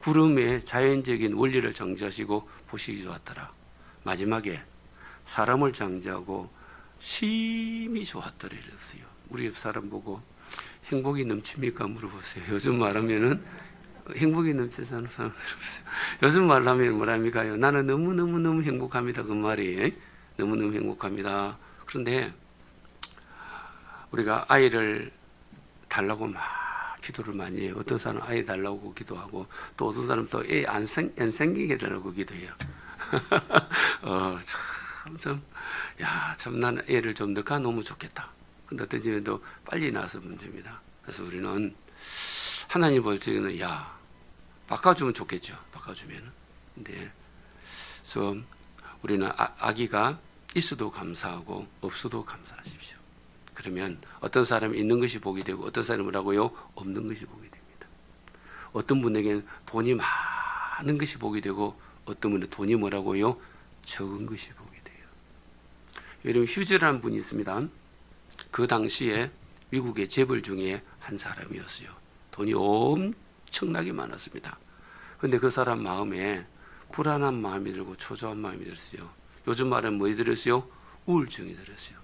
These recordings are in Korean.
부름의 자연적인 원리를 창조하시고 보시기 좋았더라. 마지막에 사람을 창조하고 심히 좋았더라 이랬어요. 우리 옆 사람 보고 행복이 넘칩니까 물어보세요. 요즘 말하면은 행복이 넘치는 사람 들어보세요. 요즘 말하면 뭐랍니까요? 나는 너무너무 행복합니다. 그 말이 너무너무 행복합니다. 그런데 우리가 아이를 달라고 막 기도를 많이 해요. 어떤 사람은 아이 달라고 기도하고 또 어떤 사람은 또 애 안 생기게 달라고 기도해요. 참 나는 애를 좀 넣어 놓으면 좋겠다. 근데 어떤 집에도 빨리 낳아서 문제입니다. 그래서 우리는 하나님 볼 적에는 바꿔주면 좋겠죠. 바꿔주면은. 근데 그래서 우리는 아기가 있어도 감사하고 없어도 감사하십시오. 그러면 어떤 사람이 있는 것이 복이 되고 어떤 사람은 뭐라고요? 없는 것이 복이 됩니다. 어떤 분에게는 돈이 많은 것이 복이 되고 어떤 분은 돈이 뭐라고요? 적은 것이 복이 돼요. 여러분 휴즈라는 분이 있습니다. 그 당시에 미국의 재벌 중에 한 사람이었어요. 돈이 엄청나게 많았습니다. 그런데 그 사람 마음에 불안한 마음이 들고 초조한 마음이 들었어요. 요즘 말은 뭐 들었어요? 우울증이 들었어요.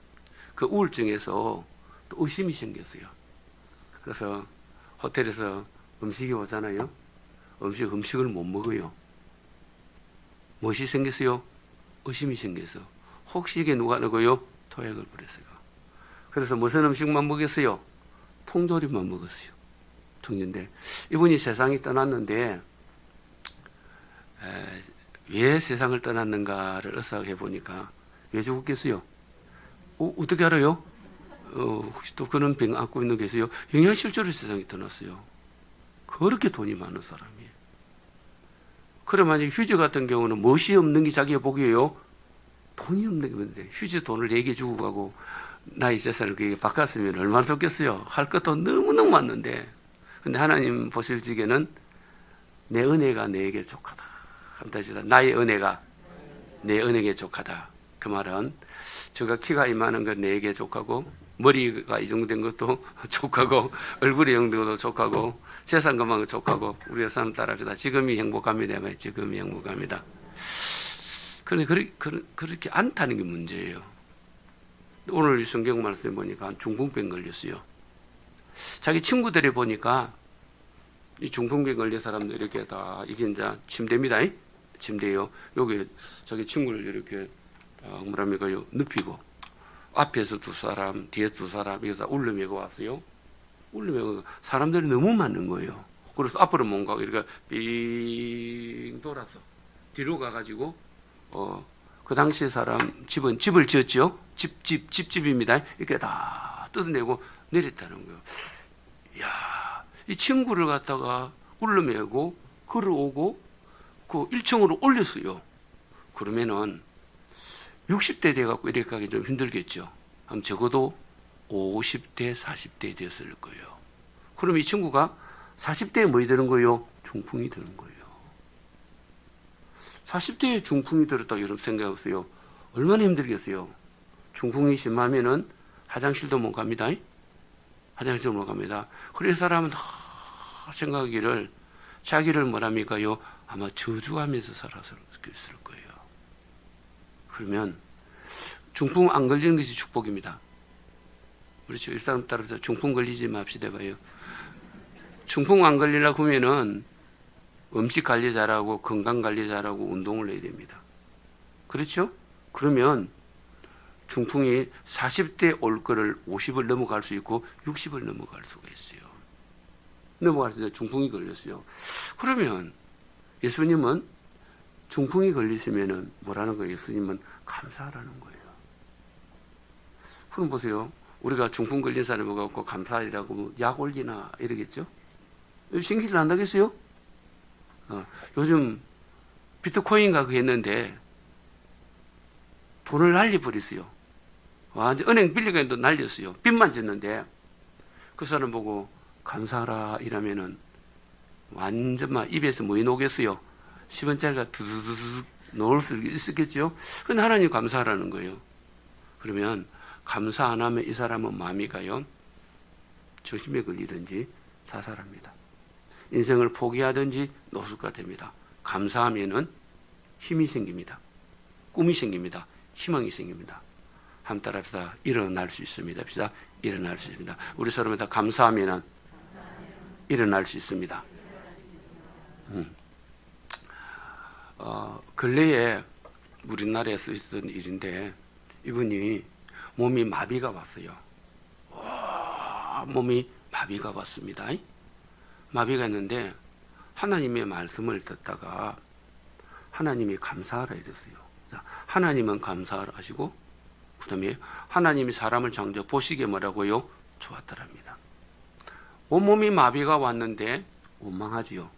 그 우울증에서 또 의심이 생겼어요. 그래서 호텔에서 음식이 오잖아요. 음식을 못 먹어요. 무엇이 생겼어요? 의심이 생겨서 혹시 이게 누가 먹어요? 토약을 부렸어요. 그래서 무슨 음식만 먹였어요? 통조림만 먹었어요. 통인데 이분이 세상이 떠났는데 왜 세상을 떠났는가를 의사해 보니까 왜 죽었겠어요? 어떻게 알아요? 혹시 또 그런 병 안고 있는 계세요? 영양실조로 세상에 떠났어요. 그렇게 돈이 많은 사람이에요. 그래 만약 휴지 같은 경우는 무엇이 없는 게 자기의 복이에요? 돈이 없는 게 문제. 휴지 돈을 4개 주고 가고 나의 재산을 그게 바꿨으면 얼마나 좋겠어요. 할 것도 너무너무 많는데. 근데 하나님 보실 적에는 내 은혜가 내게 족하다. 나의 은혜가 내 은혜에 족하다. 그 말은 제가 키가 이만한 건 내게 족하고 머리가 이 정도 된 것도 족하고 얼굴이 이 정도 것도 족하고 재산 것만 족하고 우리가 사람 따라합시다. 지금이 행복합니다. 지금이 행복합니다. 그런데 그렇게 않다는 게 문제예요. 오늘 성경 말씀에 보니까 중풍병 걸렸어요. 자기 친구들이 보니까 이 중풍병 걸린 사람들 이렇게 다 이게 이제 침대입니다. 침대요. 여기 자기 친구를 이렇게 뭐랍니까요? 눕히고 앞에서 2사람, 뒤에서 2사람 이거 다 울려매고 왔어요. 울려매고 사람들이 너무 많은 거예요. 그래서 앞으로 못 가고 이렇게 빙 돌아서 뒤로 가가지고 그 당시 사람 집을 지었죠. 집입니다. 이렇게 다 뜯어내고 내렸다는 거예요. 이야, 이 친구를 갖다가 울려매고 걸어오고 그 1층으로 올렸어요. 그러면은 60대 돼갖고 이렇게 가기 좀 힘들겠죠. 그럼 적어도 50대, 40대 됐을 거예요. 그럼 이 친구가 40대에 뭐이 되는 거예요? 중풍이 드는 거예요. 40대에 중풍이 들었다고 여러분 생각해보세요. 얼마나 힘들겠어요. 중풍이 심하면은 화장실도 못 갑니다. 화장실도 못 갑니다. 그래서 사람은 다 생각하기를 자기를 뭐랍니까요? 아마 저주하면서 살았을 거예요. 그러면 중풍 안 걸리는 것이 축복입니다. 그렇죠. 일단 따라서 중풍 걸리지 맙시다 봐요. 중풍 안 걸리려고 하면은 음식 관리 잘하고 건강 관리 잘하고 운동을 해야 됩니다. 그렇죠? 그러면 중풍이 40대 올 거를 50을 넘어갈 수 있고 60을 넘어갈 수가 있어요. 넘어갈 때 중풍이 걸렸어요. 그러면 예수님은 중풍이 걸리시면은 뭐라는 거예요? 예수님은 감사하라는 거예요. 그럼 보세요. 우리가 중풍 걸린 사람을 갖고 감사하라고 약 올리나 이러겠죠? 신기를 안 나겠어요? 요즘 비트코인가 그거 했는데 돈을 날려버렸어요. 완전 은행 빌리기도 날렸어요. 빚만 졌는데 그 사람 보고 감사하라 이러면은 완전 막 입에서 뭐이 녹겠어요. 10원짜리가 두두두둑 놓을 수 있었겠죠. 그런데 하나님 감사하라는 거예요. 그러면 감사 안 하면 이 사람은 마음이 가요. 조심에 걸리든지 자살합니다. 인생을 포기하든지 노숙가 됩니다. 감사하면은 힘이 생깁니다. 꿈이 생깁니다. 희망이 생깁니다. 한 따라 합시다. 일어날 수 있습니다. 합시다. 일어날 수 있습니다. 우리 서로 다 감사하면은 일어날 수 있습니다. 근래에 우리나라에서 있었던 일인데 이분이 몸이 마비가 왔어요. 몸이 마비가 왔습니다. 마비가 있는데 하나님의 말씀을 듣다가 하나님이 감사하라 이랬어요. 하나님은 감사하라 하시고 그 다음에 하나님이 사람을 창조 보시기에 뭐라고요? 좋았더랍니다. 온몸이 마비가 왔는데 원망하지요.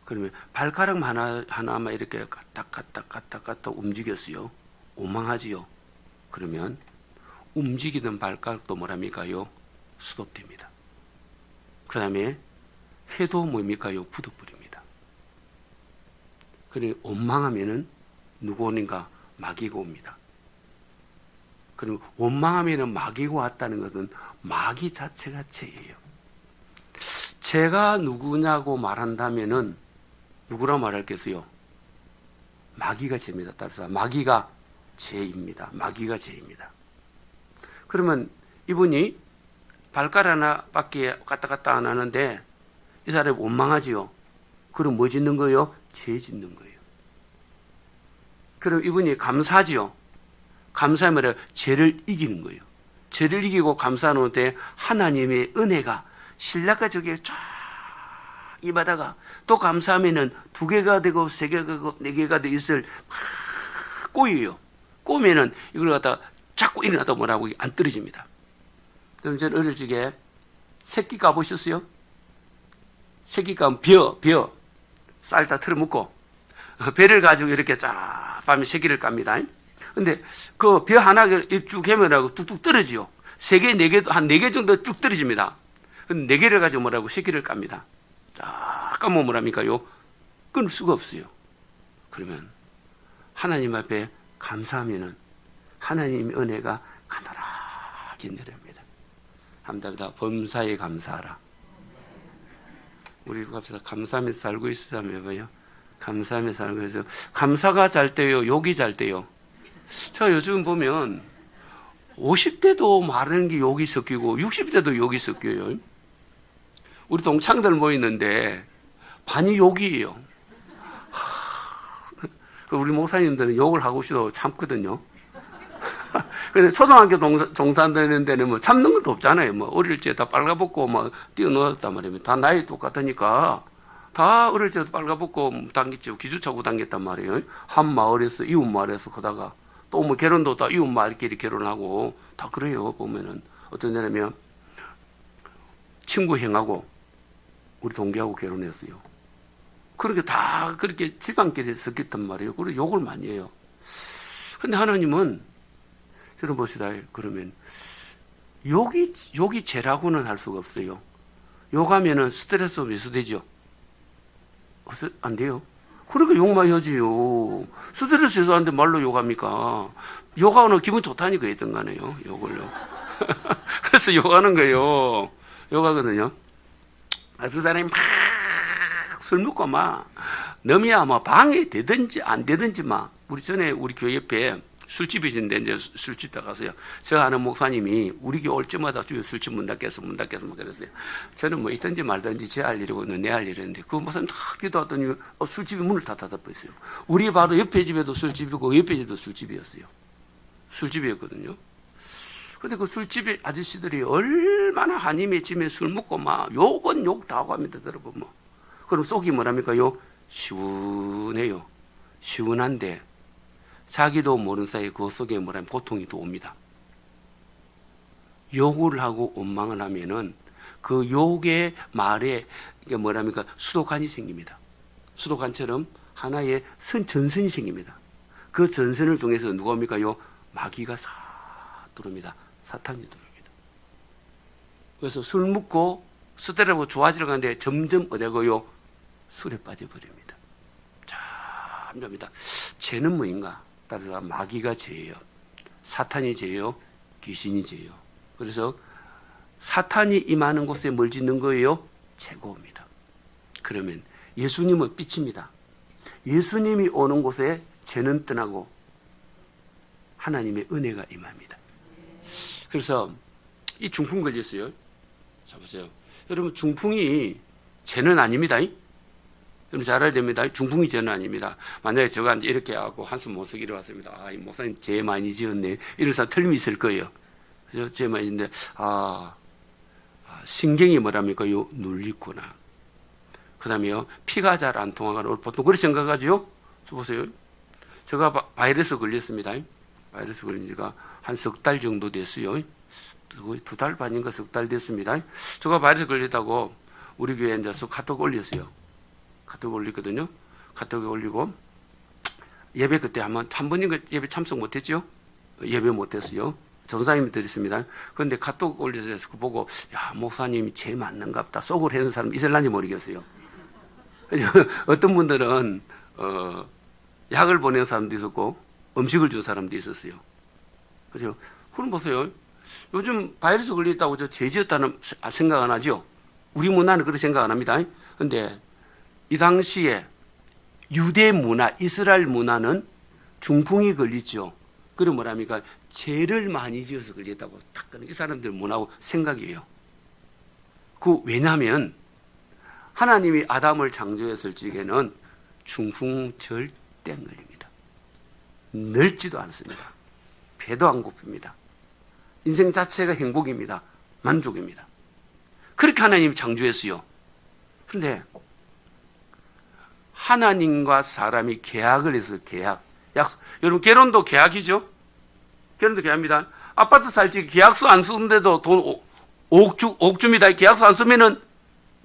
그러면 발가락 하나만 이렇게 갔다 움직였어요. 원망하지요. 그러면 움직이던 발가락도 뭐랍니까요? 스톱됩니다. 그 다음에 해도 뭡니까요? 굳어버립니다. 그리고 원망하면은 누구 오는가? 마귀가 옵니다. 그리고 원망하면은 마귀가 왔다는 것은 마귀 자체가 죄예요. 제가 누구냐고 말한다면은 누구라 말할겠어요? 마귀가 죄입니다. 따라서 마귀가 죄입니다. 마귀가 죄입니다. 그러면 이분이 발가락 하나밖에 갔다 안 하는데 이 사람이 원망하지요. 그럼 뭐 짓는 거예요? 죄 짓는 거예요. 그럼 이분이 감사하지요. 감사하면 죄를 이기는 거예요. 죄를 이기고 감사하는데 하나님의 은혜가 신라가 저게 쫙 임하다가 또 감사하면은 2개가 되고 3개가 되고 4개가 돼 있을 막 꼬여요. 꼬면은 이걸 갖다 자꾸 일어나다 뭐라고 안 떨어집니다. 그럼 저는 어릴 적에 새끼 까보셨어요? 새끼 까면 벼 쌀 다 틀어먹고 배를 가지고 이렇게 쫙 밤에 새끼를 깝니다. 근데 그 벼 하나 쭉 해면하고 뚝뚝 떨어지요. 3개, 4개, 한 4개 정도 쭉 떨어집니다. 근데 4개를 가지고 뭐라고 새끼를 깝니다. 쫙 까면 뭐랍니까요? 끊을 수가 없어요. 그러면 하나님 앞에 감사하면은 하나님의 은혜가 가노랗게 내려옵니다. 합니다. 범사에 감사하라. 우리 갑시다. 감사하며 살고 있으자며요. 감사하며 살고 있어요. 감사가 잘 때요, 욕이 잘 때요. 자, 요즘 보면 50대도 말하는 게 욕이 섞이고 60대도 욕이 섞여요. 우리 동창들 모이는데 반이 욕이에요. 우리 목사님들은 욕을 하고 싶어도 참거든요. 근데 초등학교 종사되는 데는 뭐 참는 것도 없잖아요. 뭐 어릴 때 다 빨가벗고 막 뛰어놀았단 말이에요. 다 나이 똑같으니까 다 어릴 때 빨가벗고 당겼죠. 기주차고 당겼단 말이에요. 한 마을에서 이웃 마을에서 그다가 또 뭐 결혼도 다 이웃 마을끼리 결혼하고 다 그래요. 보면은 어떤 데냐면 친구 형하고 우리 동기하고 결혼했어요. 그렇게 다 그렇게 집안끼리 섞였단 말이에요. 그리고 욕을 많이 해요. 근데 하나님은 저는 보시다 그러면 욕이 죄라고는 할 수가 없어요. 욕하면은 스트레스 매수되죠. 안 돼요. 그러니까 욕만 하지요. 스트레스 해소하는데 말로 욕합니까? 욕하는 기분 좋다니까 했던 거 아니에요. 욕을요. 그래서 욕하는 거예요. 욕하거든요. 그 사람이 막 술 먹고 막 너미야 뭐 방해 되든지 안 되든지 막 우리 전에 우리 교회 옆에 술집이 있는데 이제 술집 에 가서요. 저 아는 목사님이 우리 교회 올 때마다 주변 술집 문 닫겠어 막 그랬어요. 저는 뭐 있든지 말든지 제 할 일이고 내 할 일인데 그 목사님 다 기도하더니 술집이 문을 다 닫아버렸어요. 우리 바로 옆에 집에도 술집이고 옆에 집도 술집이었어요. 술집이었거든요. 근데 그 술집의 아저씨들이 얼마나 한임에 짐에 술 먹고 막 욕은 욕 다 하고 합니다. 여러분 뭐. 그럼 속이 뭐랍니까요? 시원해요. 시원한데 자기도 모르는 사이에 그 속에 뭐라면 고통이 또 옵니다. 욕을 하고 원망을 하면은 그 욕의 말에 이게 뭐랍니까? 수도관이 생깁니다. 수도관처럼 하나의 전선이 생깁니다. 그 전선을 통해서 누가 옵니까요? 마귀가 싹 들어옵니다. 사탄이 들어옵니다. 그래서 술 먹고 스트레스가 좋아지려 가는데 점점 어디고요? 술에 빠져버립니다. 자, 합니다. 죄는 뭐인가? 따라서 마귀가 죄예요. 사탄이 죄예요. 귀신이 죄예요. 그래서 사탄이 임하는 곳에 뭘 짓는 거예요? 재고입니다. 그러면 예수님은 빛입니다. 예수님이 오는 곳에 죄는 떠나고 하나님의 은혜가 임합니다. 그래서 이 중풍 걸렸어요. 자 보세요. 여러분 중풍이 죄는 아닙니다. 여러분 잘 알아야 됩니다. 중풍이 죄는 아닙니다. 만약에 제가 이렇게 하고 한숨 못 쓰기로 왔습니다. 이 목사님 죄 많이 지었네. 이런 사람 틀림이 있을 거예요. 그죠? 죄 많이 지었는데 신경이 뭐랍니까? 요 눌리구나. 그 다음에요 피가 잘 안 통하거나 보통 그렇게 생각하죠. 보세요. 제가 바이러스 걸렸습니다. 바이러스 걸린 지가 한 석 달 정도 됐어요. 거의 2달 반인가 석 달 됐습니다. 제가 바이러스 걸렸다고 우리 교회에 이제 카톡 올렸어요. 카톡 올리거든요. 카톡에 올리고 예배 그때 한 번인가 예배 참석 못했죠. 예배 못했어요. 전사님이 드렸습니다. 그런데 카톡 올려서 보고 야 목사님이 죄 맞는갑다. 속을 해는 사람 있을란지 모르겠어요. 어떤 분들은 약을 보내는 사람도 있었고 음식을 준 사람도 있었어요. 그죠? 그럼 보세요. 요즘 바이러스 걸렸다고 저 죄 지었다는 생각 안 하죠? 우리 문화는 그렇게 생각 안 합니다. 그런데 이 당시에 유대 문화, 이스라엘 문화는 중풍이 걸리죠. 그럼 뭐랍니까? 죄를 많이 지어서 걸렸다고 딱 이 사람들 문화고 생각이에요. 왜냐하면 하나님이 아담을 창조했을 적에는 중풍 절대 안 걸립니다. 늙지도 않습니다. 배도 안 고픕니다. 인생 자체가 행복입니다. 만족입니다. 그렇게 하나님이 창조했어요. 그런데 하나님과 사람이 계약을 해서 여러분 결혼도 계약이죠? 결혼도 계약입니다. 아파트 살지 계약서 안 쓰는데도 돈 옥줍니다. 계약서 안 쓰면은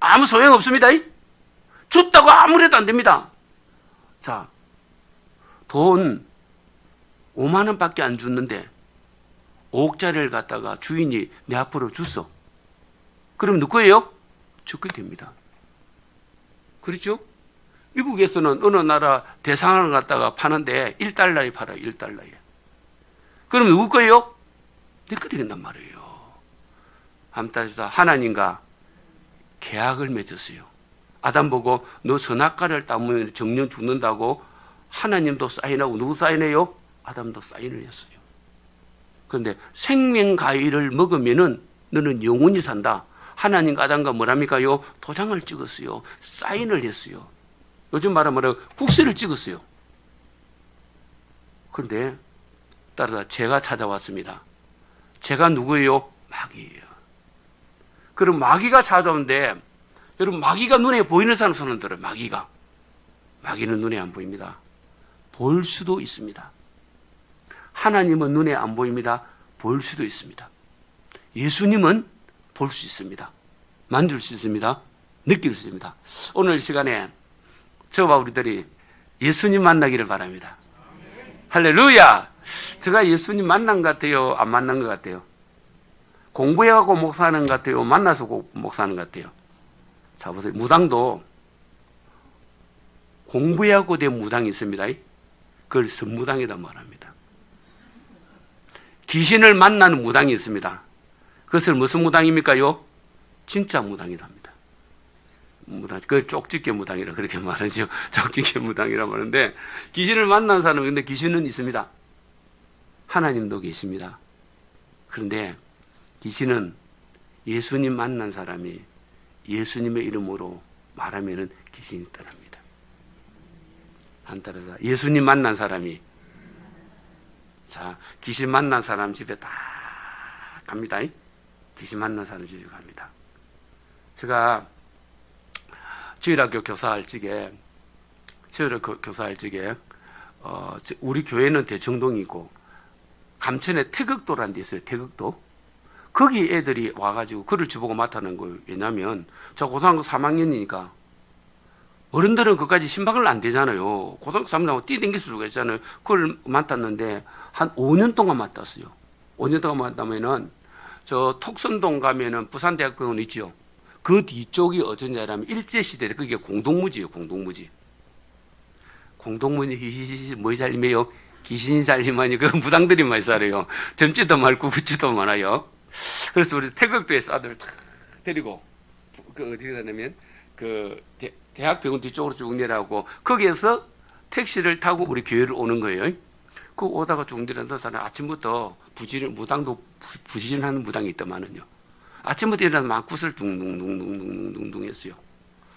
아무 소용 없습니다. 줬다고 아무래도 안 됩니다. 자, 돈 5만 원밖에 안 줬는데 5억짜리를 갖다가 주인이 내 앞으로 줬어. 그럼 누구예요? 적게 됩니다. 그렇죠? 미국에서는 어느 나라 대상을 갖다가 파는데 1달러에 팔아요. 1달러에. 그럼 누구 거예요? 내 거리 된단 말이에요. 아무튼 하나님과 계약을 맺었어요. 아담 보고 너 선악과를 따면 정령 죽는다고 하나님도 사인하고 누구 사인해요? 아담도 사인을 했어요. 그런데 생명과일을 먹으면은 너는 영원히 산다. 하나님과 아담과 뭐랍니까요? 도장을 찍었어요. 사인을 했어요. 요즘 말하면 국세를 찍었어요. 그런데 따라서 죄가 찾아왔습니다. 죄가 누구예요? 마귀예요. 그럼 마귀가 찾아오는데 여러분 마귀가 눈에 보이는 사람 손을 들어요. 마귀는 눈에 안 보입니다. 볼 수도 있습니다. 하나님은 눈에 안 보입니다. 볼 수도 있습니다. 예수님은 볼 수 있습니다. 만질 수 있습니다. 느낄 수 있습니다. 오늘 시간에 저와 우리들이 예수님 만나기를 바랍니다. 할렐루야! 제가 예수님 만난 것 같아요? 안 만난 것 같아요? 공부해갖고 목사하는 것 같아요? 만나서 목사하는 것 같아요? 자, 보세요. 무당도 공부해갖고 된 무당이 있습니다. 그걸 선무당이라 말합니다. 귀신을 만나는 무당이 있습니다. 그것을 무슨 무당입니까요? 진짜 무당이랍니다. 그걸 쪽집게 무당이라 그렇게 말하죠. 쪽집게 무당이라 말하는데 귀신을 만난 사람은 근데 귀신은 있습니다. 하나님도 계십니다. 그런데 귀신은 예수님 만난 사람이 예수님의 이름으로 말하면은 귀신이 떠납니다. 안 따라서 예수님 만난 사람이 자 귀신 만난 사람 집에 다 갑니다. 귀신 만난 사람 집에 갑니다. 제가 주일학교 교사할 적에 우리 교회는 대청동이고 감천에 태극도라는 데 있어요. 태극도. 거기 애들이 와가지고 글을 저보고 맡아낸 거예요. 왜냐하면 저 고등학교 3학년이니까 어른들은 그까지 신방을 안 되잖아요. 고등학교 3학년하고 뛰댕길 수가 있잖아요. 그걸 맡았는데 한 5년 동안 맡았어요. 5년 동안 맡다면은 저 톡선동 가면은 부산대학병원 있죠. 그 뒤쪽이 어쩌냐면 일제시대 그게 공동무지예요. 공동무지 뭐 잘리매요? 귀신이 잘리면이 그 무당들이 많이 살아요. 젊지도 많고 굿지도 많아요. 그래서 우리 태극도에서 아들 다 데리고 그 어디에 가냐면 그 대학병원 뒤쪽으로 쭉 내려가고 거기에서 택시를 타고 우리 교회를 오는 거예요. 그 오다가 쭉 내려서 사람 아침부터 무당도 부지런하는 무당이 있더만은요. 아침부터 일어나서 막 굿을 둥둥둥둥둥둥둥 했어요.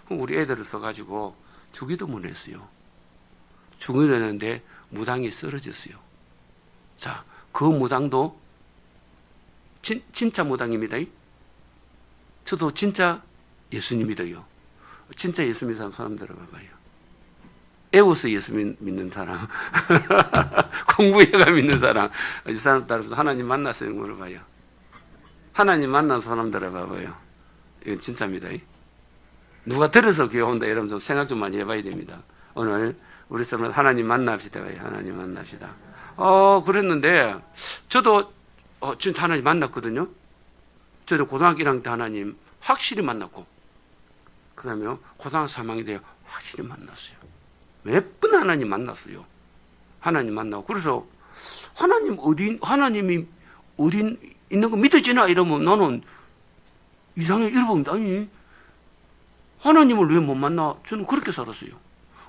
우리 애들을 써가지고 주기도 못 했어요. 죽으려 했는데 무당이 쓰러졌어요. 자, 그 무당도 진짜 무당입니다. 저도 진짜 예수님 믿어요. 진짜 예수 믿는 사람들을 봐봐요. 애워서 예수 믿는 사람, 공부해가 믿는 사람, 이 사람 따라서 하나님 만나서 걸 봐요. 하나님 만난 사람들을 봐봐요. 이건 진짜입니다. 누가 들어서 교회 온다 이러면 좀 생각 좀 많이 해봐야 됩니다. 오늘 우리 사람 하나님 만납시다. 하나님 만납시다. 그랬는데 저도 진짜 하나님 만났거든요. 저도 고등학교 1학년 때 하나님 확실히 만났고, 그 다음에 고등학교 3학년 때 확실히 만났어요. 몇 번 하나님 만났어요. 하나님 만나고. 그래서 하나님이 어디 있는 거 믿어지나 이러면 나는 이상하게 잃어봅니다. 아니, 하나님을 왜 못 만나? 저는 그렇게 살았어요.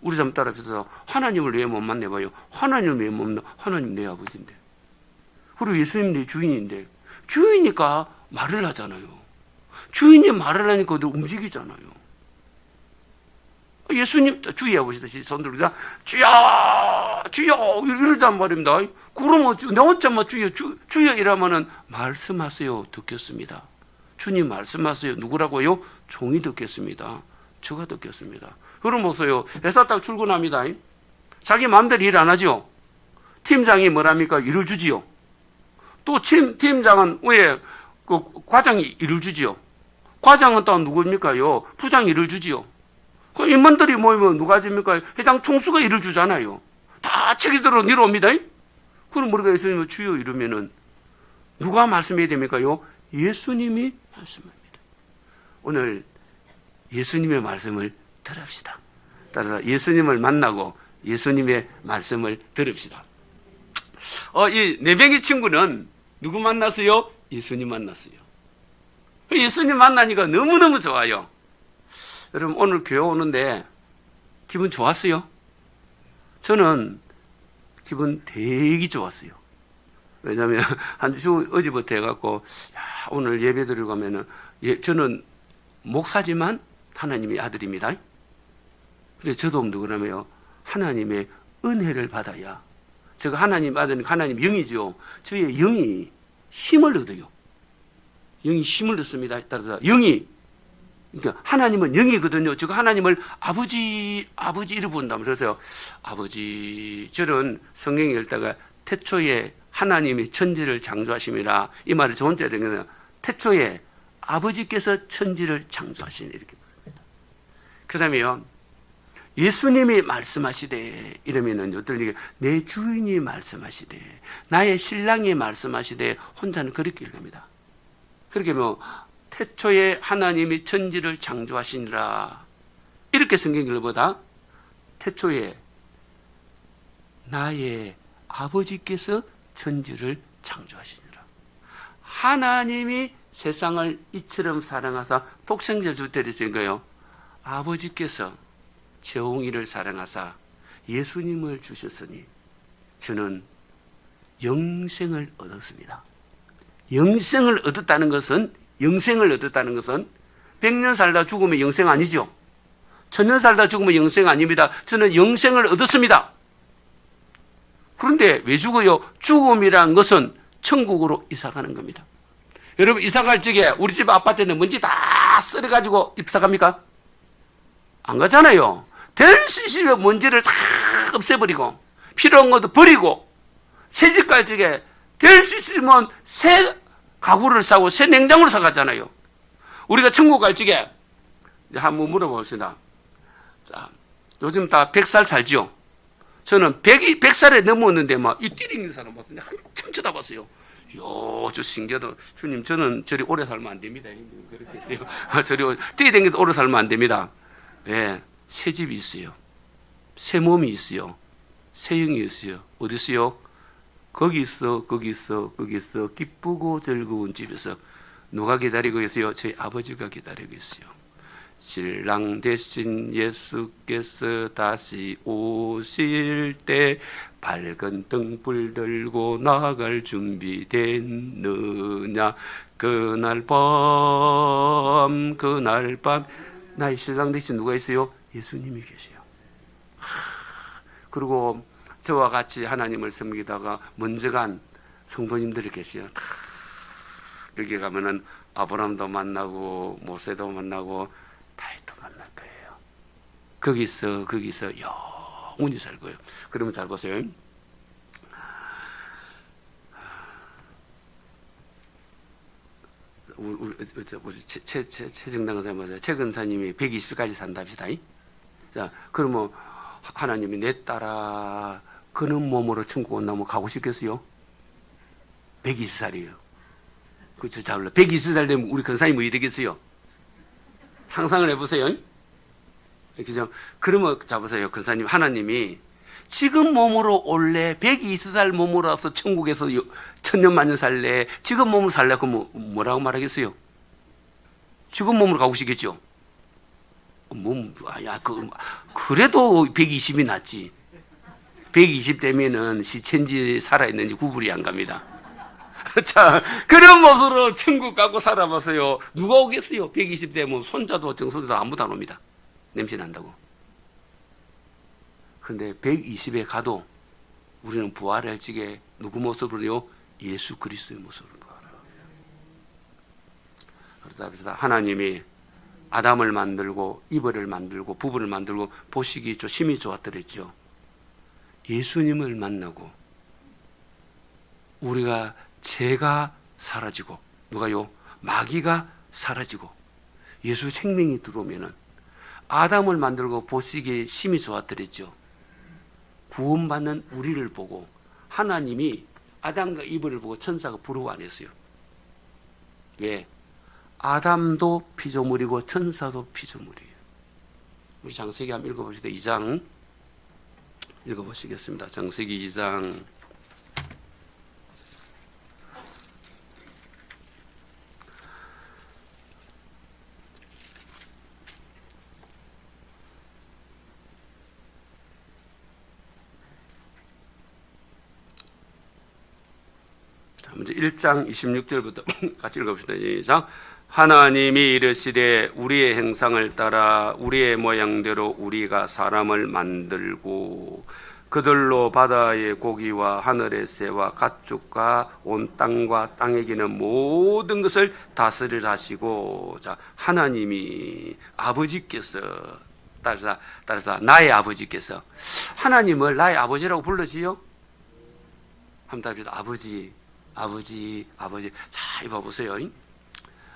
우리 사람 따라서 하나님을 왜 못 만나봐요? 하나님을 왜 못 만나? 하나님 내 아버지인데. 그리고 예수님 내 주인인데. 주인이니까 말을 하잖아요. 주인이 말을 하니까 너 움직이잖아요. 예수님 주의해 보시듯이 손 들고 주여 주여 이러단 말입니다. 그러면 내 혼자만 주여 이러면은 말씀하세요 듣겠습니다. 주님 말씀하세요. 누구라고요? 종이 듣겠습니다. 저가 듣겠습니다. 그럼 보세요. 회사 딱 출근합니다. 자기 마음대로 일 안 하죠. 팀장이 뭐랍니까? 일을 주지요. 또 팀장은 왜 그 과장이 일을 주지요. 과장은 또 누구입니까요? 부장이 일을 주지요. 그 임원들이 모이면 누가 집니까? 회장 총수가 일을 주잖아요. 다 책임들어 내려옵니다. 그럼 우리가 예수님을 주여 이러면은 누가 말씀해야 됩니까요? 예수님이 말씀합니다. 오늘 예수님의 말씀을 들읍시다. 따라서 예수님을 만나고 예수님의 말씀을 들읍시다. 이 네 명의 친구는 누구 만났어요? 예수님 만났어요. 예수님 만나니까 너무너무 좋아요. 여러분 오늘 교회 오는데 기분 좋았어요? 저는 기분 되게 좋았어요. 왜냐하면 한 주 어제부터 해갖고 오늘 예배 드리고 가면은 저는 목사지만 하나님의 아들입니다. 그래서 저도 누구냐면 하나님의 은혜를 받아야, 제가 하나님 아들은 하나님 영이죠. 저의 영이 힘을 얻어요. 영이 힘을 얻습니다. 따라서 영이, 그러니까 하나님은 영이거든요. 제가 하나님을 아버지 이름 본다면, 그래서 아버지, 저는 성경에 읽다가 태초에 하나님이 천지를 창조하심이라 이 말을 저 혼자 읽는 태초에 아버지께서 천지를 창조하시니 이렇게 부릅니다. 그 다음에요, 예수님이 말씀하시되 이러면은 어떨 내 주인이 말씀하시되 나의 신랑이 말씀하시되 혼자는 그렇게 읽습니다. 그렇게 뭐 태초에 하나님이 천지를 창조하시니라 이렇게 성경 읽보다 태초에 나의 아버지께서 천지를 창조하시니라. 하나님이 세상을 이처럼 사랑하사 독생자를 주되리신 거예요. 아버지께서 제홍이를 사랑하사 예수님을 주셨으니 저는 영생을 얻었습니다. 영생을 얻었다는 것은 100년 살다 죽으면 영생 아니죠. 1000년 살다 죽으면 영생 아닙니다. 저는 영생을 얻었습니다. 그런데 왜 죽어요? 죽음이란 것은 천국으로 이사가는 겁니다. 여러분 이사갈 적에 우리 집 아파트에는 먼지 다 쓸어가지고 이사갑니까? 안 가잖아요. 될 수 있으면 먼지를 다 없애버리고 필요한 것도 버리고 새 집 갈 적에 될 수 있으면 새 가구를 사고 새 냉장고를 사갔잖아요. 우리가 천국 갈 적에 한번 물어봅시다. 자, 요즘 다 100살 살죠? 저는 100살에 넘었는데 막 이 뛰리는 사람 봤는데 한참 쳐다봤어요. 저 신기하다. 주님, 저는 저리 오래 살면 안 됩니다. 그렇게 했어요. 저리 뛰어다니도 오래 살면 안 됩니다. 네, 새 집이 있어요. 새 몸이 있어요. 새 영이 있어요. 어디 있어요? 거기 있어. 기쁘고 즐거운 집에서 누가 기다리고 있어요? 저희 아버지가 기다리고 있어요. 신랑 대신 예수께서 다시 오실 때 밝은 등불 들고 나갈 준비됐느냐. 그날 밤 나의 신랑 대신 누가 있어요? 예수님이 계세요. 그리고 저와 같이 하나님을 섬기다가 먼저 간 성도님들이 계세요. 여기 가면은 아브라함도 만나고 모세도 만나고 다윗도 만날 거예요. 거기서 영원히 살 거예요. 그러면 잘 보세요. 우리 최정당 사님, 최 근사님이 120까지 산답시다. 자, 그러면 하나님이 내 딸아 그는 몸으로 천국 온다면 가고 싶겠어요? 120살이에요. 그렇죠. 잘 몰라. 120살 되면 우리 근사님이 뭐 되겠어요? 상상을 해보세요. 그죠? 그러면 잡으세요. 근사님, 하나님이 지금 몸으로 올래 120살 몸으로 와서 천국에서 천년만년 살래, 지금 몸으로 살래, 그럼 뭐라고 말하겠어요? 지금 몸으로 가고 싶겠죠? 그래도 120이 낫지. 120 되면은 시체인지 살아있는지 구분이 안 갑니다. 자, 그런 모습으로 천국 가고 살아보세요. 누가 오겠어요? 120 되면 손자도 정서도 아무도 안 옵니다. 냄새 난다고. 근데 120에 가도 우리는 부활할 적에 누구 모습으로요? 예수 그리스도의 모습으로 부활합니다. 그래서 하나님이 아담을 만들고 이브를 만들고 부부를 만들고 보시기 힘이 좋았더랬죠. 예수님을 만나고 우리가 죄가 사라지고 누가요? 마귀가 사라지고 예수 생명이 들어오면은 아담을 만들고 보시기에 힘이 좋았더랬죠. 구원받는 우리를 보고 하나님이 아담과 이브를 보고 천사가 부러워 안 했어요. 왜? 아담도 피조물이고 천사도 피조물이에요. 우리 창세기 한번 읽어보시다. 2장 읽어보시겠습니다. 창세기 2장 1장 26절부터 같이 읽어봅시다. 시작. 하나님이 이르시되 우리의 형상을 따라 우리의 모양대로 우리가 사람을 만들고 그들로 바다의 고기와 하늘의 새와 가축과 온 땅과 땅에 기는 모든 것을 다스리라 하시고. 자, 하나님이 아버지께서 따라서 나의 아버지께서 하나님을 나의 아버지라고 불러지요? 한번 답시다. 아버지. 자, 이봐 보세요.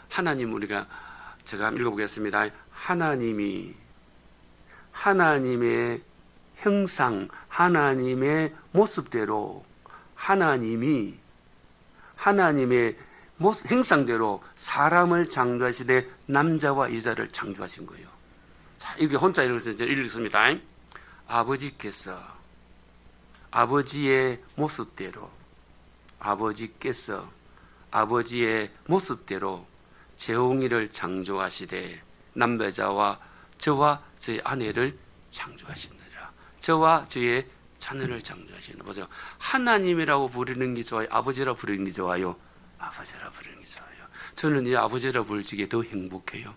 하나님 우리가 제가 한번 읽어보겠습니다. 하나님이 하나님의 형상, 하나님의 모습대로 하나님의 형상대로 사람을 창조하시되 남자와 여자를 창조하신 거예요. 자, 이렇게 혼자 읽습니다. 아버지께서 아버지의 모습대로 아버지의 모습대로 재홍이를 창조하시되 남자와 저와 저의 아내를 창조하시느니라. 저와 저의 자녀를 창조하시느니라. 보세요. 하나님이라고 부르는 게 좋아요? 아버지라 부르는 게 좋아요? 아버지라 부르는 게 좋아요. 저는 이 아버지라 부를 적에 더 행복해요.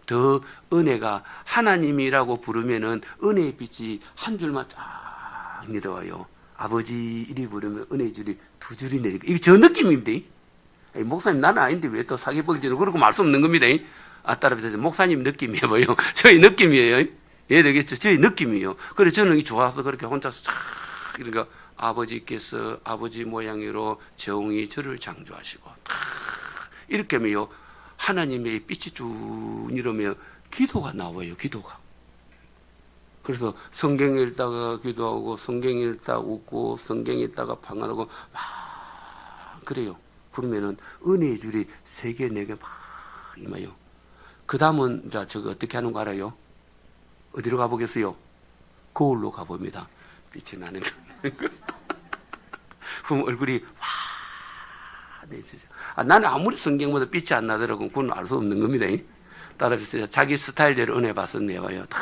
더 은혜가 하나님이라고 부르면은 은혜의 빛이 한 줄만 쫙 내려와요. 아버지 이리 부르면 은혜 줄이 두 줄이 내리고. 이게 저 느낌입니다. 목사님 나는 아닌데 왜 또 사기버기지는 그러고 말 수 없는 겁니다. 따라서 목사님 느낌이 해봐요. 저희 느낌이에요. 이해되겠죠? 저희 느낌이에요. 그래서 저는 좋아서 그렇게 혼자서 쫙 그러니까 아버지께서 아버지 모양으로 정이 저를 창조하시고 이렇게 하면요 하나님의 빛이 쭉 이러면 기도가 나와요. 기도가. 그래서 성경 읽다가 기도하고 성경 읽다가 웃고 성경 읽다가 방언하고 막 그래요. 그러면은 은혜의 줄이 3개, 4개 막 임해요. 그 다음은 자 저거 어떻게 하는 거 알아요? 어디로 가보겠어요? 거울로 가봅니다. 빛이 나는 거. 그럼 얼굴이 와 내지죠. 나는 아무리 성경보다 빛이 안 나더라도 그건 알 수 없는 겁니다. 따라서 자기 스타일대로 은혜 받았네요. 다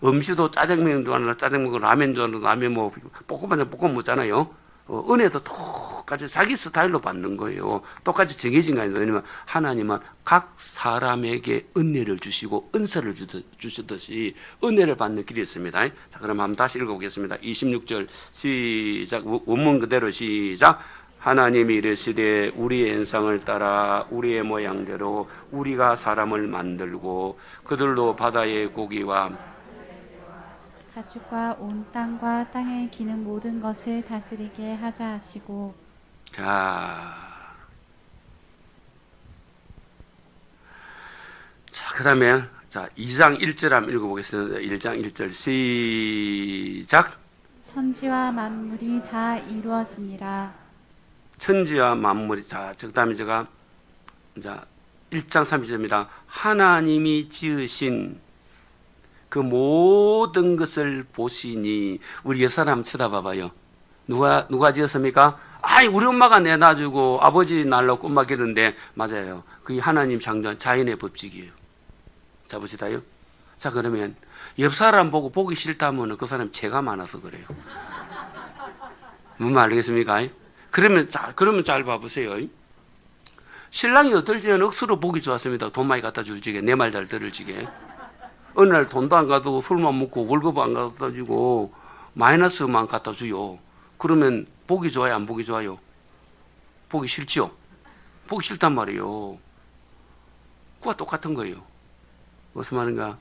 음식도 짜장면 좋아하는 짜장면, 라면 좋아하는 라면, 뭐 볶음밥 볶음 먹잖아요. 은혜도 똑같이 자기 스타일로 받는 거예요. 똑같이 정해진 거 아니에요. 왜냐면 하나님은 각 사람에게 은혜를 주시고 은사를 주시듯이 은혜를 받는 길이 있습니다. 자, 그럼 한번 다시 읽어보겠습니다. 26절 시작. 원문 그대로 시작. 하나님이 이르시되 우리의 형상을 따라 우리의 모양대로 우리가 사람을 만들고 그들로 바다의 고기와 가축과 온 땅과 땅에 기는 모든 것을 다스리게 하자 하시고. 자, 그 다음에 2장 1절 한번 읽어보겠습니다. 1장 1절 시작. 천지와 만물이 다 이루어지니라. 천지와 만물이 그 다음에 제가 1장 30절입니다. 하나님이 지으신 그 모든 것을 보시니. 우리 옛사람 한번 쳐다봐봐요. 누가 지었습니까? 아이, 우리 엄마가 내놔주고 아버지 날로 꿈 막이는데, 맞아요. 그게 하나님 창조한 자연의 법칙이에요. 자, 보시다요. 자, 그러면 옆 사람 보고 보기 싫다면 그 사람 죄가 많아서 그래요. 뭔 말 알겠습니까? 그러면 잘 봐보세요. 신랑이 어떨 때는 억수로 보기 좋았습니다. 돈 많이 갖다 줄지게, 내 말 잘 들을지게. 어느 날 돈도 안 가도 술만 먹고 월급 안 갖다 주고 마이너스만 갖다 주요. 그러면 보기 좋아요, 안 보기 좋아요? 보기 싫죠? 보기 싫단 말이에요. 그와 똑같은 거예요. 무슨 말인가?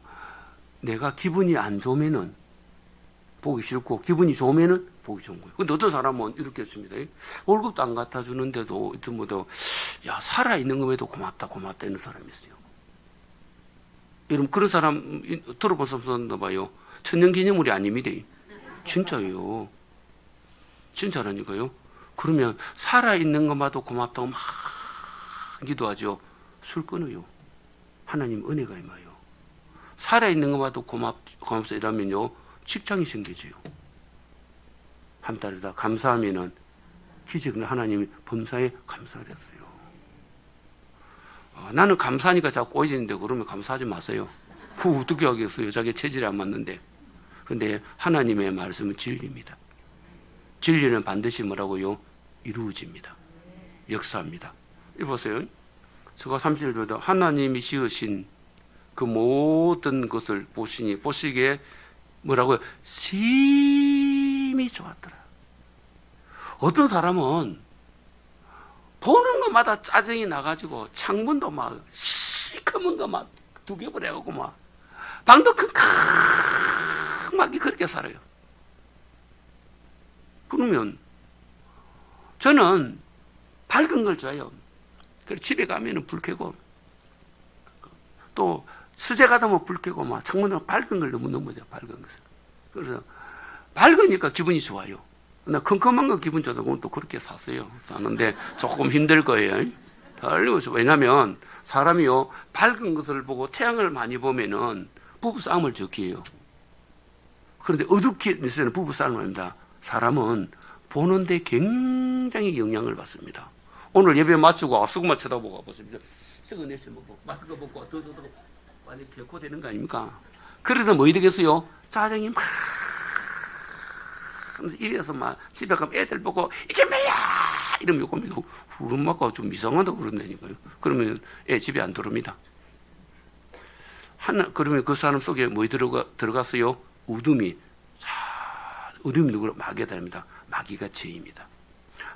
내가 기분이 안 좋으면은 보기 싫고 기분이 좋으면은 보기 좋은 거예요. 근데 어떤 사람은 이렇게 했습니다. 월급도 안 갖다 주는데도 야, 살아있는 것에도 고맙다 이런 사람이 있어요. 여러분, 그런 사람 들어본 사람 봐요. 천년기념물이 아닙니다. 진짜예요. 진짜라니까요. 그러면 살아있는 것마도 고맙다고 막 기도하죠. 술 끊어요. 하나님 은혜가 임하여. 살아있는 것마도 고맙소 이러면요, 직장이 생겨져요. 한 달에 다 감사하면은 기적은 하나님이 범사에 감사를 했어요. 나는 감사하니까 자꾸 꼬이는데 그러면 감사하지 마세요. 어떻게 하겠어요? 자기 체질이 안 맞는데. 근데 하나님의 말씀은 진리입니다. 진리는 반드시 뭐라고요? 이루어집니다. 역사합니다. 이 보세요. 저가 30절보다 하나님이 지으신 그 모든 것을 보시기에 뭐라고요? 심히 좋았더라. 어떤 사람은 보는 것마다 짜증이 나가지고 창문도 막 시커먼 거 막 두개 버려가고 막 방도 큼큼하게 그렇게 살아요. 그러면 저는 밝은 걸 좋아해요. 그래서 집에 가면은 불 켜고 또 수제 가다 보면 불 켜고 막 창문으로 밝은 걸 너무 좋아, 밝은 것을. 그래서 밝으니까 기분이 좋아요. 나 컴컴한 거 기분 좋다고 또 그렇게 사는데 조금 힘들 거예요. 왜냐면 사람이요, 밝은 것을 보고 태양을 많이 보면은 부부싸움을 적게 해요. 그런데 어둡게 있으면 부부싸움을 합니다. 사람은 보는데 굉장히 영향을 받습니다. 오늘 예배 마치고 수고만 쳐다보고 보십시오. 썩어내서 먹고 마스크 벗고 더 완전 개코 되는 거 아닙니까? 그러다 뭐 되겠어요? 짜증이 막 이래서 막 집에 가면 애들 보고 이게 뭐야 이러면 욕합니다. 우리 엄마가 좀 이상하다고 그런다니까요. 그러면 애 집에 안 들어옵니다. 그러면 그 사람 속에 뭐 들어갔어요? 어둠이 누구를 마귀가 됩니다. 마귀가 죄입니다.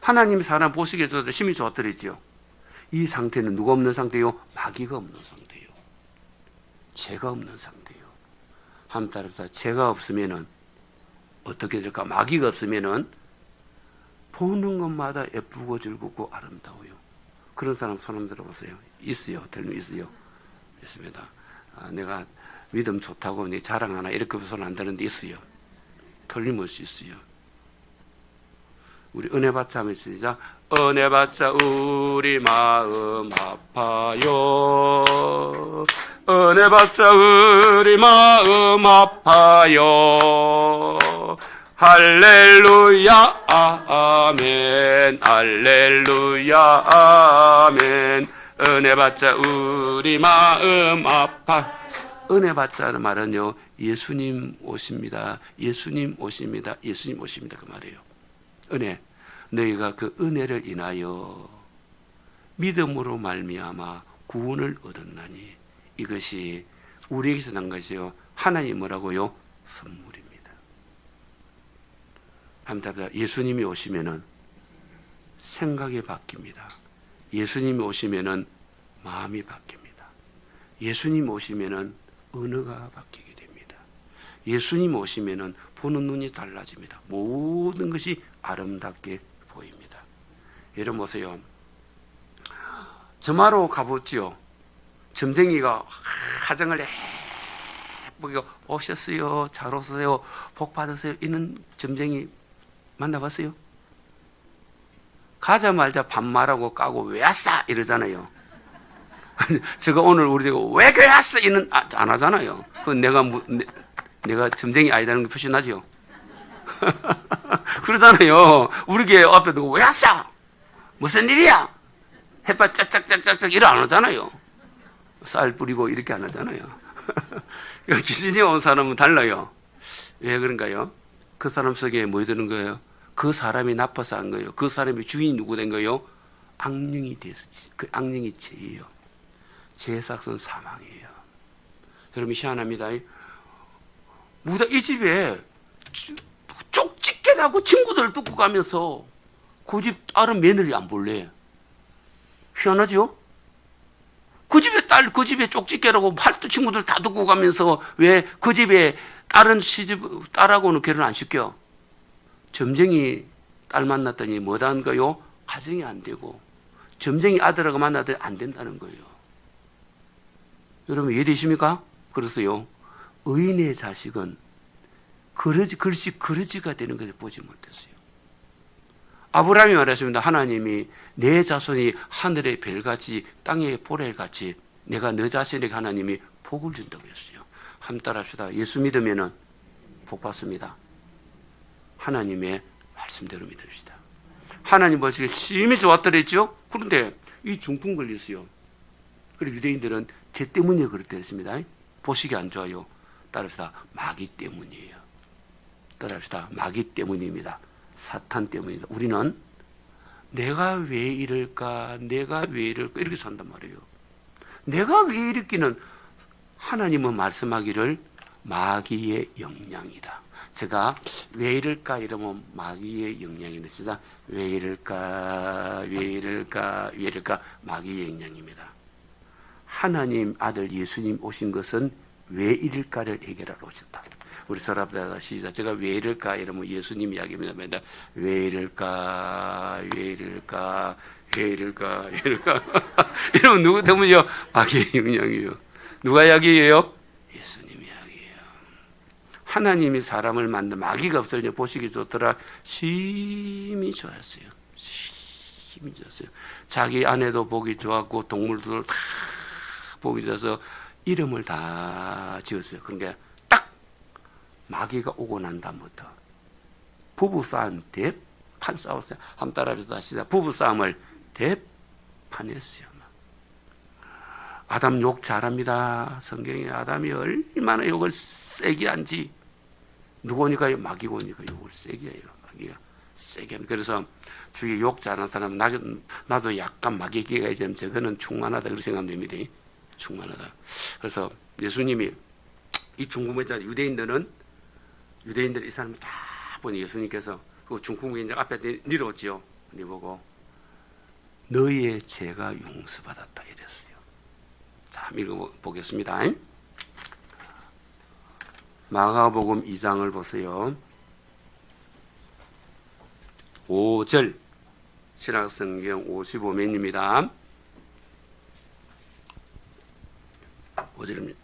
하나님이 사람 보시기에 심히 좋았더랬지요. 이 상태는 누가 없는 상태요? 마귀가 없는 상태요. 죄가 없는 상태요. 한번 따라서 죄가 없으면은 어떻게 될까? 마귀가 없으면은 보는 것마다 예쁘고 즐겁고 아름다워요. 그런 사람 손 한번 들어보세요. 있어요. 들면 있어요. 있습니다. 내가 믿음 좋다고 네 자랑 하나 이렇게 손 안 드는데 있어요. 틀림없이 있어요. 우리 은혜 받자 하면 시작. 은혜 받자 우리 마음 아파요. 은혜 받자 우리 마음 아파요. 할렐루야 아멘. 할렐루야 아멘. 은혜 받자 우리 마음 아파. 은혜 받자는 말은요, 예수님 오십니다. 예수님 오십니다. 예수님 오십니다. 그 말이에요. 은혜. 너희가 그 은혜를 인하여 믿음으로 말미암아 구원을 얻었나니 이것이 우리에게서 난 것이요. 하나님 뭐라고요? 선물입니다. 한번 예수님이 오시면은 생각이 바뀝니다. 예수님이 오시면은 마음이 바뀝니다. 예수님 오시면은 언어가 바뀌게 됩니다. 예수님 오시면은 보는 눈이 달라집니다. 모든 것이 아름답게 보입니다. 여러분 보세요. 점화로 가보지요. 점쟁이가 화장을 예쁘게 오셨어요. 잘 오세요. 복 받으세요. 이런 점쟁이 만나봤어요? 가자마자 반말하고 까고 왜 왔어? 이러잖아요. 제가 오늘 우리 왜 교회 왔어? 이는 안 하잖아요. 그건 내가 점쟁이 아니다는 게 표시 나죠. 그러잖아요. 우리 교회 앞에 두고 왜 왔어? 무슨 일이야? 햇볕 짝짝짝짝짝 이러 안 하잖아요. 쌀 뿌리고 이렇게 안 하잖아요. 귀신이 온 사람은 달라요. 왜 그런가요? 그 사람 속에 뭐 드는 거예요? 그 사람이 나빠서 한 거예요. 그 사람의 주인이 누구 된 거예요? 악령이 돼서. 그 악령이 죄예요. 죄의 삭은 사망이에요. 여러분 희한합니다. 이 집에 쪽집게 나고 친구들 두고 가면서 그 집 딸은 며느리 안 볼래. 희한하죠? 그 집에 딸, 그 집에 쪽집게라고 팔도 친구들 다 두고 가면서 왜 그 집에 다른 시집 딸하고는 결혼 안 시켜? 점쟁이 딸 만났더니 뭐다는 거요? 가정이 안 되고 점쟁이 아들하고 만났더니 안 된다는 거예요. 여러분 이해되십니까? 그래서요, 의인의 자식은 글씨 그러지가 되는 것을 보지 못했어요. 아브라함이 말했습니다. 하나님이 내 자손이 하늘의 별같이 땅의 보레같이 내가 너 자신에게 하나님이 복을 준다고 했어요. 한번 따라합시다. 예수 믿으면 복 받습니다. 하나님의 말씀대로 믿읍시다. 하나님 보시기에 심히 좋았더랬죠. 그런데 이 중풍 걸렸어요. 그리고 유대인들은 죄 때문에 그렇다 했습니다. 보시기 안 좋아요. 따라합시다. 마귀 때문이에요. 따라합시다. 마귀 때문입니다. 사탄 때문이다. 우리는 내가 왜 이럴까? 내가 왜 이럴까? 이렇게 산단 말이에요. 내가 왜 이랬기는 하나님은 말씀하기를 마귀의 영향이다. 제가 왜 이럴까 이러면 마귀의 영향입니다. 진짜 왜 이럴까? 왜 이럴까? 왜 이럴까? 마귀의 영향입니다. 하나님 아들 예수님 오신 것은 왜 이럴까를 해결하러 오셨다. 우리 서랍다 시작. 제가 왜 이럴까 이러면 예수님 이야기입니다. 왜 이럴까? 왜 이럴까? 왜 이럴까? 왜 이럴까? 이러면 누구 때문이요? 마귀의 영향이요. 누가 이야기예요? 예수님 이야기예요. 하나님이 사람을 만든 마귀가 없어져 보시기 좋더라. 심히 좋았어요. 심히 좋았어요. 자기 아내도 보기 좋았고 동물들 다 보기 좋아서 이름을 다 지었어요. 그러니까 마귀가 오고 난 다음부터 부부싸움 대판 싸웠어요. 한번 따라합시다. 시작. 부부싸움을 대판했어요. 아담 욕 잘합니다. 성경에 아담이 얼마나 욕을 세게 한지 누구니까 마귀가 오니까 욕을 세게 해요. 마귀가 세게 합니다. 그래서 주위에 욕 잘하는 사람 나도 약간 마귀기가 있으면 저거는 충만하다 그렇게 생각됩니다. 충만하다. 그래서 예수님이 이 중국에 유대인들 이 사람 다 보니 예수님께서 그 중풍병자 앞에 내려오지요. 내보고 너희의 죄가 용서받았다 이랬어요. 자, 읽어보겠습니다. 마가복음 2장을 보세요. 5절 신약성경 55면입니다. 5절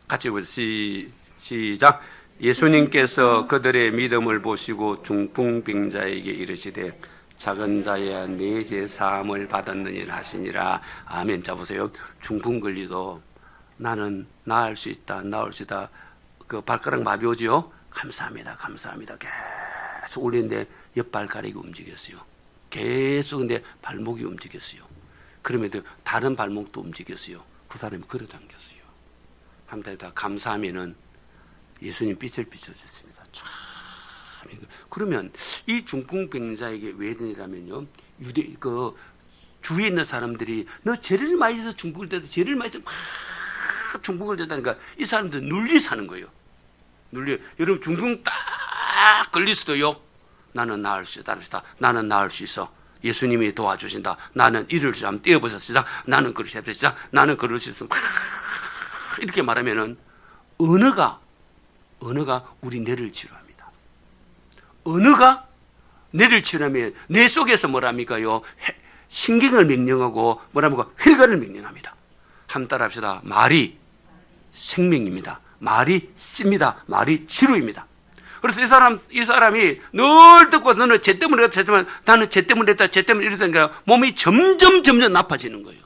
같이 보세요. 시작. 예수님께서 그들의 믿음을 보시고 중풍병자에게 이르시되 작은 자야 네 죄 사함을 받았느니라 하시니라. 아멘. 자 보세요. 중풍 걸리도 나는 나을 수 있다. 나을 수 있다. 그 발가락 마비 오지요. 감사합니다. 감사합니다. 계속 올리는데 옆발가락이 움직였어요. 계속 근데 발목이 움직였어요. 그럼에도 다른 발목도 움직였어요. 그 사람이 걸어당겼어요. 한번 다 감사하면은 예수님 빛을 비춰주셨습니다. 참. 그러면 이 중풍병자에게 왜 되냐면요, 유대 그 주위에 있는 사람들이 너 죄를 많이 해서 중풍을 대도 죄를 많이 해서 막 중풍을 대다니까 이 사람들 눌리 사는 거예요. 눌려. 여러분 중풍 딱 걸릴 수도요. 나는 나을 수 있다. 나는 나을 수 있어. 예수님이 도와주신다. 나는 이를 수 한번 떼어보셨다. 나는 그럴 수 있다. 나는 그럴 수 있어. 이렇게 말하면은 언어가 우리 뇌를 치료합니다. 언어가 뇌를 치료하면 뇌 속에서 뭐랍니까요? 신경을 명령하고 뭐랍니까? 혈관을 명령합니다. 한번 따라합시다. 말이 생명입니다. 말이 씁니다. 말이 치료입니다. 그래서 이 사람이 늘 듣고 너는 죄 때문에 했지만 나는 죄 때문에 했다. 죄 때문에 이러다니까 몸이 점점 나빠지는 거예요.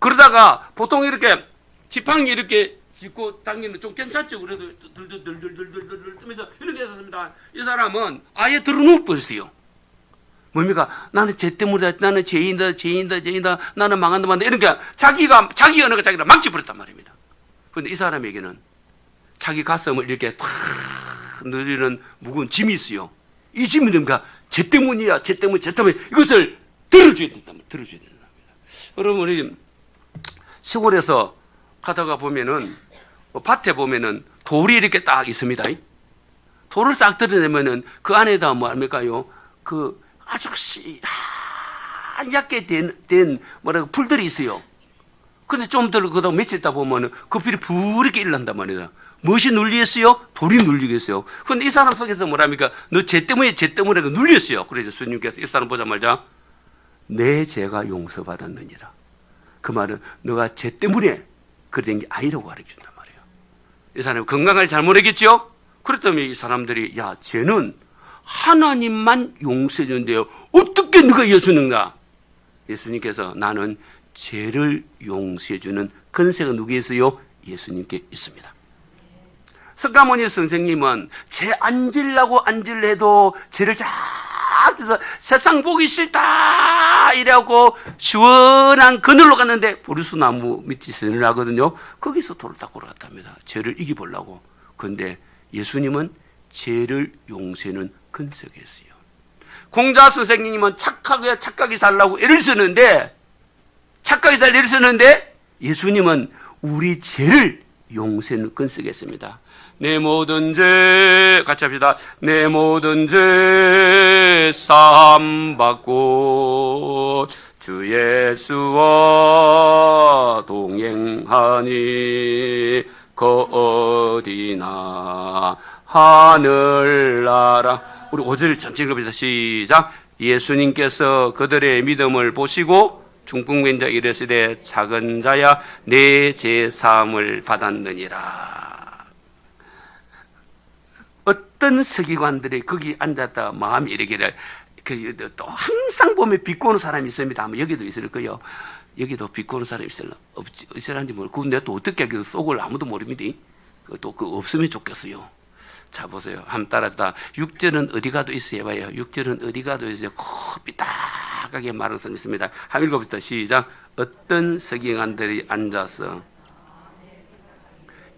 그러다가 보통 이렇게 지팡이 이렇게 짚고 당기면 좀 괜찮죠. 그래도 들들들들들들 뜨면서 이렇게 했습니다. 이 사람은 아예 들어누워 버렸어요. 뭡니까? 나는 죄 때문에 나는 죄인다. 나는 망한다. 이렇게 자기 언어가 자기를 망쳐버렸단 말입니다. 그런데 이 사람에게는 자기 가슴을 이렇게 탁 늘리는 무거운 짐이 있어요. 이 짐이 뭡니까? 죄 때문이야. 죄 때문에 이것을 들어줘야 된단 말이에요. 여러분 우리 시골에서 가다가 보면은 밭에 보면은 돌이 이렇게 딱 있습니다. 돌을 싹 들여내면은 그 안에다 뭐 합니까요? 그 아주 얇게 된 뭐라고 풀들이 있어요. 근데 좀 더 그러다 며칠 있다 보면은 그 풀이 부르게 일난단 말이야. 무엇이 눌리겠어요? 돌이 눌리겠어요. 근데 이 사람 속에서 뭐랍니까? 너 죄 때문에 눌렸어요. 그래서 주님께서 이 사람 보자마자 내 죄가 용서받았느니라. 그 말은 너가 죄 때문에 그런 게 아니라고 가르쳐준단 말이에요. 이 사람이 건강을 잘 모르겠죠? 그랬더니 이 사람들이 야 죄는 하나님만 용서해 주는데요. 어떻게 네가 예수는가? 예수님께서 나는 죄를 용서해 주는 권세가 누구에 있어요? 예수님께 있습니다. 석가모니 선생님은 죄 안 지려고 해도 죄를 쫙 뜯어서 세상 보기 싫다 이라고 시원한 그늘로 갔는데 보리수 나무 밑이 서늘하거든요. 거기서 돌을 닦고 갔답니다. 죄를 이겨보려고. 그런데 예수님은 죄를 용서하는 권세가 있어요. 공자 선생님은 착하게 살라고 애를 쓰는데 예수님은 우리 죄를 용서하는 권세가 있습니다. 내 모든 죄 같이 합시다. 내 모든 죄 사함 받고 주 예수와 동행하니 그 어디나 하늘나라. 우리 5절 전체 읽어보시다. 시작. 예수님께서 그들의 믿음을 보시고 중풍병자 이르시되 작은 자야 내 죄 사함을 받았느니라. 어떤 서기관들이 거기 앉았다 마음이 이르기를 또 항상 보면 비꼬는 사람이 있습니다. 아마 여기도 있을 거예요. 여기도 비꼬는 사람이 있을런지 모르고 근데 또 어떻게 하겠어. 속을 아무도 모릅니다. 또 그 없으면 좋겠어요. 자 보세요. 한번 따라다. 6절은 어디 가도 있어요. 봐요. 6절은 어디 가도 있어요. 삐딱하게 말하는 사람이 있습니다. 한번 읽어봅시다. 시작. 어떤 서기관들이 앉아서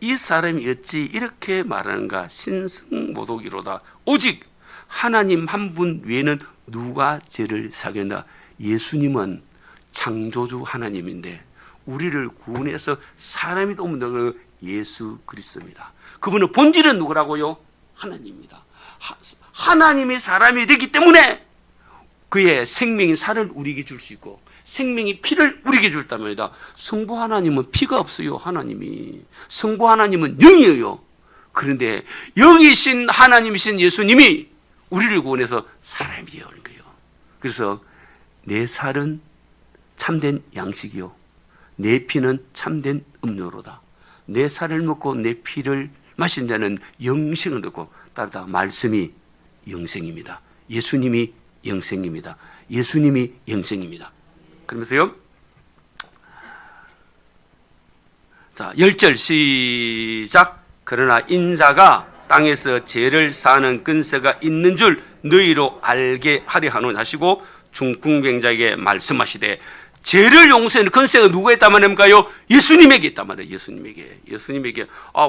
이 사람이 어찌 이렇게 말하는가? 신성모독이로다. 오직 하나님 한 분 외에는 누가 죄를 사겠나? 예수님은 창조주 하나님인데 우리를 구원해서 사람이 되는 예수 그리스도입니다. 그분의 본질은 누구라고요? 하나님입니다. 하나님이 사람이 되기 때문에 그의 생명인 살을 우리에게 줄 수 있고 생명이 피를 우리에게 줬답니다. 성부 하나님은 피가 없어요. 하나님이 성부 하나님은 영이에요. 그런데 영이신 하나님이신 예수님이 우리를 구원해서 사람이 되어 오는 거예요. 그래서 내 살은 참된 양식이요 내 피는 참된 음료로다. 내 살을 먹고 내 피를 마신 자는 영생을 얻고 따르다 말씀이 영생입니다. 예수님이 영생입니다. 예수님이 영생입니다. 그러면서요. 자, 10절 시작. 그러나 인자가 땅에서 죄를 사는 근세가 있는 줄 너희로 알게 하려 하노니 하시고 중풍병자에게 말씀하시되 죄를 용서하는 권세가 누구에 있단 말입니까요? 예수님에게 있단 말이에요. 예수님에게.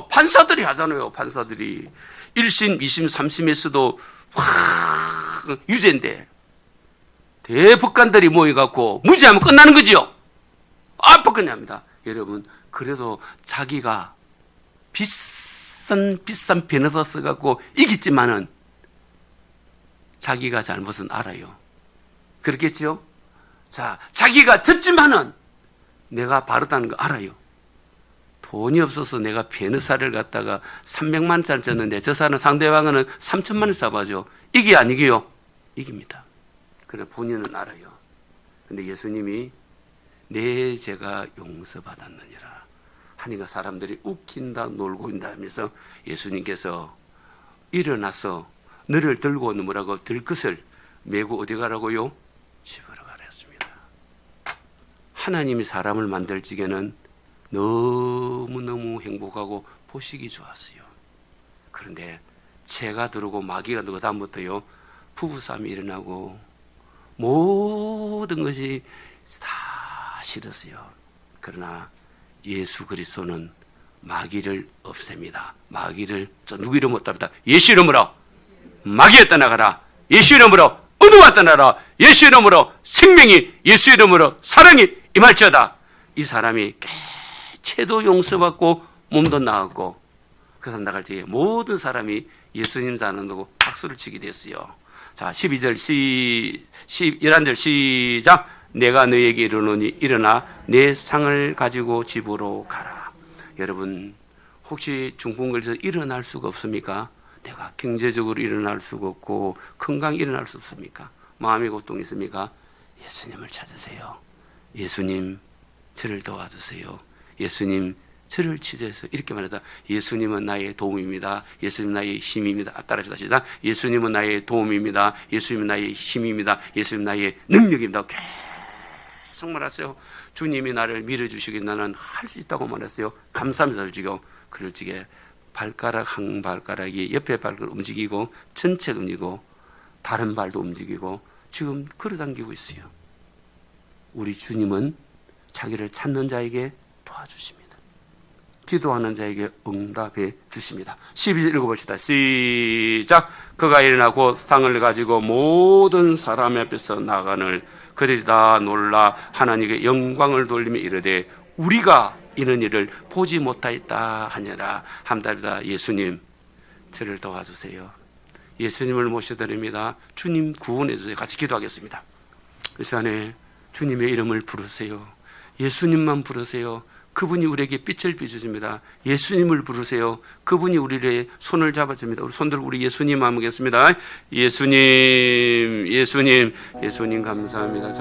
판사들이 하잖아요. 판사들이 1심, 2심, 3심에서도 유죄인데 대법관들이 모여갖고 무죄하면 끝나는 거지요. 끝납니다. 여러분, 그래도 자기가 비싼 변호사 써갖고 이겼지만은 자기가 잘못은 알아요. 그렇겠지요? 자, 자기가 졌지만은 내가 바르다는 거 알아요. 돈이 없어서 내가 변호사를 갖다가 300만 원짜리 졌는데 저 사람 상대방은 3천만 원 써봐죠. 이게 아니게요? 이깁니다. 그러나 본인은 알아요. 근데 예수님이 내 죄가 용서받았느니라 하니까 사람들이 웃긴다 놀고 있다 하면서 예수님께서 일어나서 너를 들고 오는 뭐라고 들 것을 메고 어디 가라고요? 집으로 가라 했습니다. 하나님이 사람을 만들 적에는 너무너무 행복하고 보시기 좋았어요. 그런데 죄가 들어오고 마귀가 들어오고 다음부터요 부부싸움이 일어나고 모든 것이 다 싫었어요. 그러나 예수 그리스도는 마귀를 없앱니다. 마귀를 누구 이름으로 답니다. 예수 이름으로 마귀에 떠나가라. 예수 이름으로 어둠아 떠나라. 예수 이름으로 생명이 예수 이름으로 사랑이 임할지어다. 이 사람이 죄도 용서받고 몸도 나았고 그 사람 나갈 때에 모든 사람이 예수님 자는다고 박수를 치게 됐어요. 자, 12절 11절 시작. 내가 너에게 이르노니 일어나 내 상을 가지고 집으로 가라. 여러분, 혹시 중풍 걸려서 일어날 수가 없습니까? 내가 경제적으로 일어날 수가 없고 건강 일어날 수 없습니까? 마음의 고통이 있습니까? 예수님을 찾으세요. 예수님, 저를 도와주세요. 예수님, 저를 치료해서 이렇게 말하다. 예수님은 나의 도움입니다. 예수님은 나의 힘입니다. 따라합시다. 시작. 예수님은 나의 도움입니다. 예수님은 나의 힘입니다. 예수님은 나의 능력입니다. 계속 말하세요. 주님이 나를 밀어주시기 나는 할 수 있다고 말했어요. 감사합니다. 지금 그럴 적에 발가락 한 발가락이 옆에 발가락 움직이고 전체가 움직이고 다른 발도 움직이고 지금 걸어당기고 있어요. 우리 주님은 자기를 찾는 자에게 도와주십니다. 기도하는 자에게 응답해 주십니다. 12절 읽어봅시다. 시작. 그가 일어나고 상을 가지고 모든 사람 앞에서 나가늘 그들이 다 놀라 하나님께 영광을 돌리며 이르되 우리가 이런 일을 보지 못하였다 하니라. 함달다. 예수님, 저를 도와주세요. 예수님을 모셔드립니다. 주님 구원해 주세요. 같이 기도하겠습니다. 이 시간에 주님의 이름을 부르세요. 예수님만 부르세요. 그분이 우리에게 빛을 비춰줍니다. 예수님을 부르세요. 그분이 우리의 손을 잡아줍니다. 우리 손들고 우리 예수님 한번 하겠습니다. 예수님, 예수님, 예수님 감사합니다.